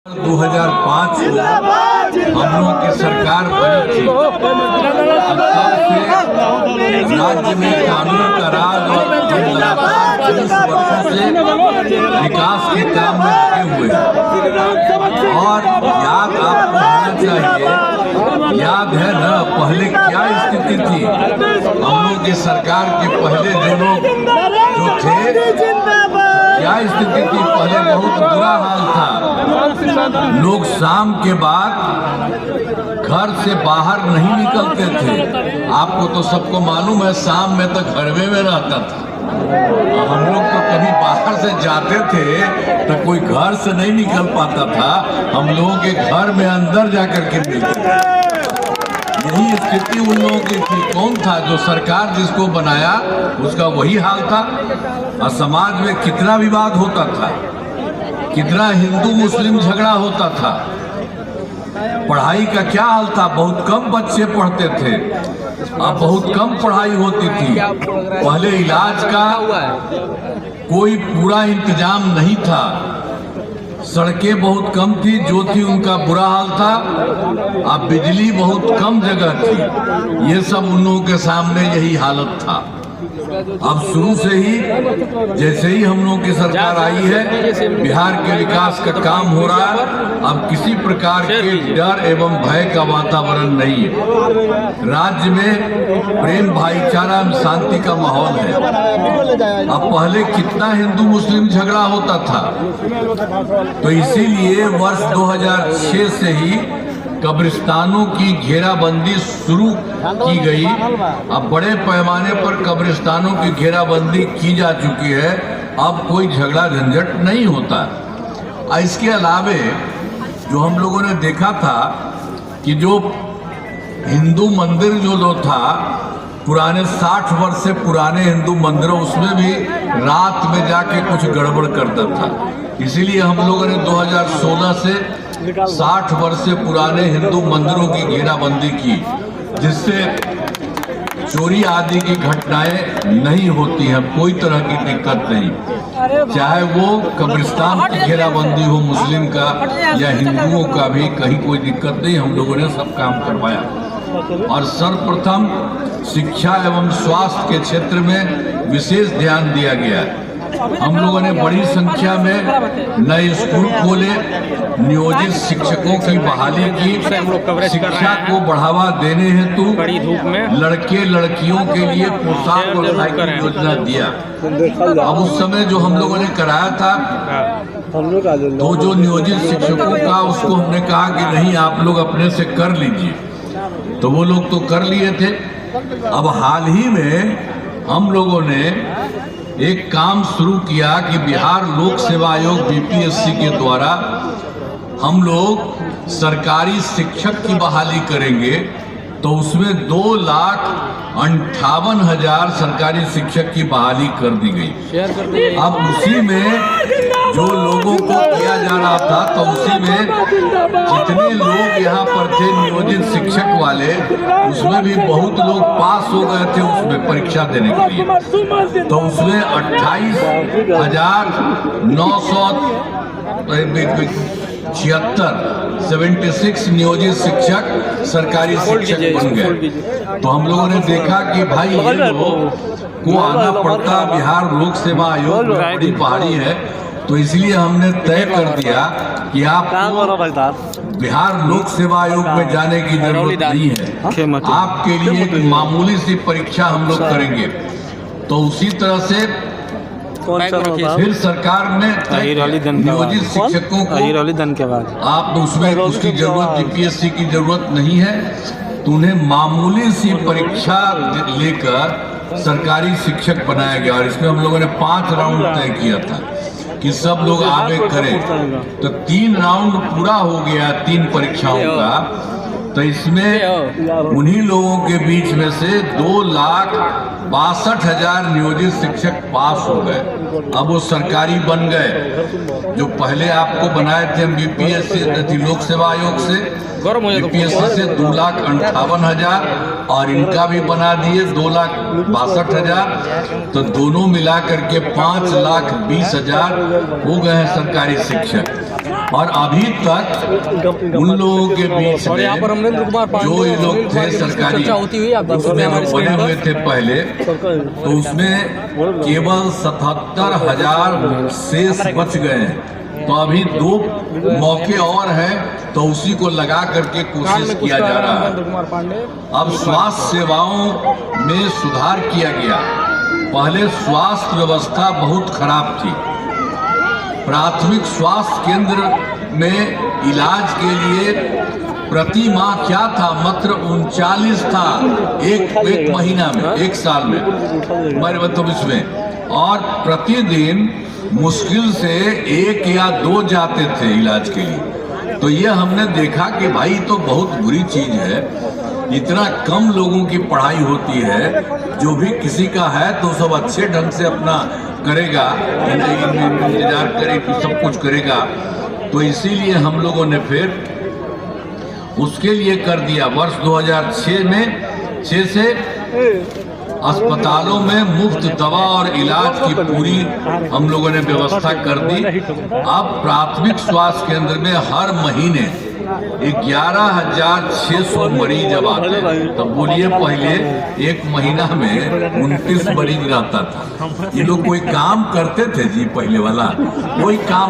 2005 को हम लोगों की सरकार बनी थी। राज्य में कानून का राज और 30 वर्षों से विकास के काम में लगे हुए हैं। और याद आपको होना चाहिए, याद है न पहले क्या स्थिति थी। हम लोग की सरकार के पहले जो लोग जो थे, क्या स्थिति थी पहले, बहुत बुरा हाल था। लोग शाम के बाद घर से बाहर नहीं निकलते थे। आपको तो सबको मालूम है, शाम में तो घरवे में रहता था। हम लोग तो कभी बाहर से जाते थे तो कोई घर से नहीं निकल पाता था। हम लोगों के घर में अंदर जाकर के मिलते थे। यही स्थिति उन लोगों की थी। कौन था जो सरकार जिसको बनाया उसका वही हाल था। और समाज में कितना विवाद होता था, कितना हिंदू मुस्लिम झगड़ा होता था। पढ़ाई का क्या हाल था, बहुत कम बच्चे पढ़ते थे। अब बहुत कम पढ़ाई होती थी। पहले इलाज का कोई पूरा इंतजाम नहीं था। सड़कें बहुत कम थी, जो थी उनका बुरा हाल था। अब बिजली बहुत कम जगह थी। ये सब उन लोगों के सामने यही हालत था। अब शुरू से ही जैसे ही हम लोगों की सरकार आई है, बिहार के विकास का काम हो रहा है। अब किसी प्रकार के डर एवं भय का वातावरण नहीं है। राज्य में प्रेम भाईचारा शांति का माहौल है। अब पहले कितना हिंदू मुस्लिम झगड़ा होता था। तो इसीलिए वर्ष 2006 से ही कब्रिस्तानों की घेराबंदी शुरू की गई। अब बड़े पैमाने पर कब्रिस्तानों की घेराबंदी की जा चुकी है। अब कोई झगड़ा झंझट नहीं होता। इसके अलावे जो हम लोगों ने देखा था कि जो हिंदू मंदिर जो था, पुराने 60 वर्ष से पुराने हिंदू मंदिरों, उसमें भी रात में जाके कुछ गड़बड़ करता था। इसीलिए हम लोगों ने 2016 से 60 वर्ष से पुराने हिंदू मंदिरों की घेराबंदी की, जिससे चोरी आदि की घटनाएं नहीं होती हैं। कोई तरह की दिक्कत नहीं, चाहे वो कब्रिस्तान की घेराबंदी हो मुस्लिम का या हिंदुओं का भी, कहीं कोई दिक्कत नहीं। हम लोगों ने सब काम करवाया। और सर्वप्रथम शिक्षा एवं स्वास्थ्य के क्षेत्र में विशेष ध्यान दिया गया है। हम लोगों ने बड़ी संख्या में नए स्कूल खोले, नियोजित शिक्षकों की बहाली की, शिक्षा को बढ़ावा देने हेतु लड़के लड़कियों के लिए पोशाक और साइकिल योजना दिया। अब उस समय जो हम लोगों ने कराया था, तो जो नियोजित शिक्षकों का, उसको हमने कहा कि नहीं, आप लोग अपने से कर लीजिए। तो वो लोग तो कर लिए थे। अब हाल ही में हम लोगों ने एक काम शुरू किया कि बिहार लोक सेवा आयोग बीपीएससी के द्वारा हम लोग सरकारी शिक्षक की बहाली करेंगे। तो उसमें 2,58,000 सरकारी शिक्षक की बहाली कर दी गई। अब उसी में जो लोगों को किया जा रहा था, तो उसी में जितने लोग यहाँ पर थे नियोजित शिक्षक वाले, उसमें भी बहुत लोग पास हो गए थे उसमें परीक्षा देने के लिए। तो उसमें 76 नियोजित शिक्षक सरकारी शिक्षक बन गए। तो हम लोगों ने देखा कि भाई ये लोग को आना पड़ता। बिहार लोक सेवा आयोग में बड़ी पहाड़ी है। तो इसलिए हमने तय कर दिया कि आप बिहार लोक सेवा आयोग में जाने की जरूरत नहीं है। आपके लिए एक मामूली सी परीक्षा हम लोग करेंगे। तो उसी तरह से फिर सरकार ने नियोजित शिक्षकों को, आप उसमें उसकी जरूरत, बीपीएससी की जरूरत नहीं है, तो उन्हें मामूली सी परीक्षा लेकर सरकारी शिक्षक बनाया गया। और इसमें हम लोगों ने 5 राउंड तय किया था कि सब लोग आगे करें। तो 3 राउंड पूरा हो गया 3 परीक्षाओं का। तो इसमें उन्हीं लोगों के बीच में से 62,000 नियोजित शिक्षक पास हो गए, अब वो सरकारी बन गए। जो पहले आपको बनाए थे हम बीपीएससी लोक सेवा आयोग से, बीपीएससी से 2,58,000 और इनका भी बना दिए 2,62,000, तो दोनों मिला करके 5,20,000 हो गए हैं सरकारी शिक्षक। और अभी तक उन लोगों के बीच में जो ये लोग थे सरकारी उसमें बने हुए थे पहले, तो उसमें केवल 77,000 शेष बच गए हैं। तो अभी 2 मौके और हैं, तो उसी को लगा करके कोशिश किया जा रहा है। अब स्वास्थ्य सेवाओं में सुधार किया गया। पहले स्वास्थ्य व्यवस्था बहुत खराब थी। प्राथमिक स्वास्थ्य केंद्र में इलाज के लिए प्रति माह क्या था, मात्र 39 था एक महीना में, एक साल में, मतलब इसमें, और प्रतिदिन मुश्किल से 1 या 2 जाते थे इलाज के लिए। तो ये हमने देखा कि भाई तो बहुत बुरी चीज है, इतना कम लोगों की पढ़ाई होती है। जो भी किसी का है तो सब अच्छे ढंग से अपना करेगा, इंतजार करे कि सब कुछ करेगा। तो इसीलिए हम लोगों ने फिर उसके लिए कर दिया, वर्ष 2006 में 6 से अस्पतालों में मुफ्त दवा और इलाज की पूरी हम लोगों ने व्यवस्था कर दी। अब प्राथमिक स्वास्थ्य केंद्र में हर महीने 11,600 मरीज अब आते हैं। तब बोलिए पहले एक महीना में 29 मरीज रहता था। ये लोग कोई काम करते थे जी, पहले वाला कोई काम